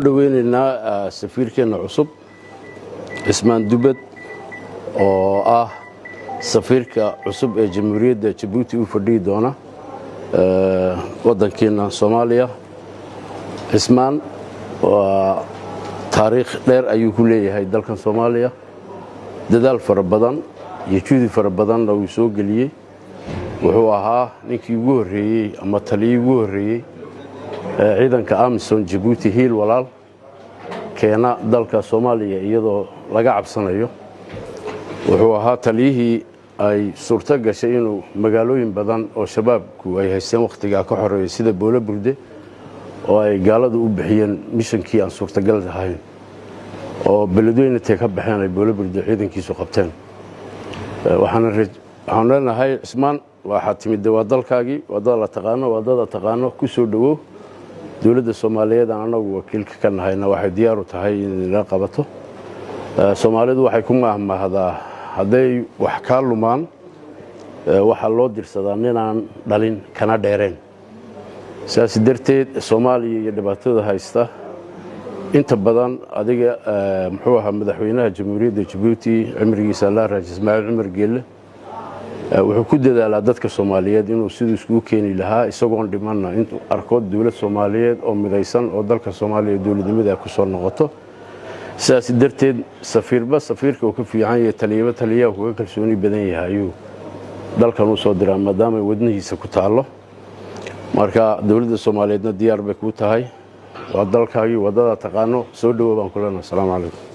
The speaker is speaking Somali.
dhaweynaynaa safiirkeena cusub Ismaan Dubad oo ah safiirka cusub ee Jamhuuriyadda Djibouti u fadhiyi doona wadankeena Soomaaliya. Ismaan waa taariikh dheer ayuu ku leeyahay dalkan Soomaaliya, dadaal fara badan iyo juhdi fara badan oo uu soo galiyay. wuxuu ahaa ninkii ugu horeeyay ama taliyay ugu horeeyay ciidanka AMISOM Djibouti hiil walaal keena dalka Soomaaliya iyadoo laga cabsanayo. wuxuu ahaa taliyihii ay suurta gashay inuu magaalooyin badan oo shabaabku ay haysteen waqtiga ka xoreeyay sida Boole Burde oo ay gaaladu u bixiyeen mishankii aan suurtagal ahayn oo beledweyne ka baxeen ay Boole Burde ciidankiisu qabteen. waxaan leenahay Ismaan waxaad timid waa dalkaagii, wadada la taqaano, wadada taqaano ku soo dhawow. dawladda Soomaaliyeed anagu wakiilka ka nahayna waxay diyaar u tahay in la qabato. Soomaalidu waxay ku maahmaahdaa haday wax ka lumaan waxa loo dirsadaa ninaan dhalin kana dheereen. sidaas darteed Soomaaliya iyo dhibaatada haysta inta badan adiga muxuu ahaa madaxweynaha Jamhuuriyadda Djibouti cimrigiisa la raajis Ismaaciil Cumar Geelle wuxuu ku dadaalaa dadka Soomaaliyeed inuu sidoo isku keeni lahaa isagoo dhimanna intuu arko dawlad Soomaaliyeed oo midaysan oo dalka Soomaaliya dawladnimada ku soo noqoto. sidaas darteed safiirka uu ka fiican yahay taliyaha uga kalsooni badan yahay ayuu dalkan u soo diraa maadaama wadnihiisa ku taalo. marka dawladda Soomaaliyeedna diyaar bay ku tahay waa dalkaagii wadada taqaano soo dhawow baan ku leenahay. Assalaamu calaykum.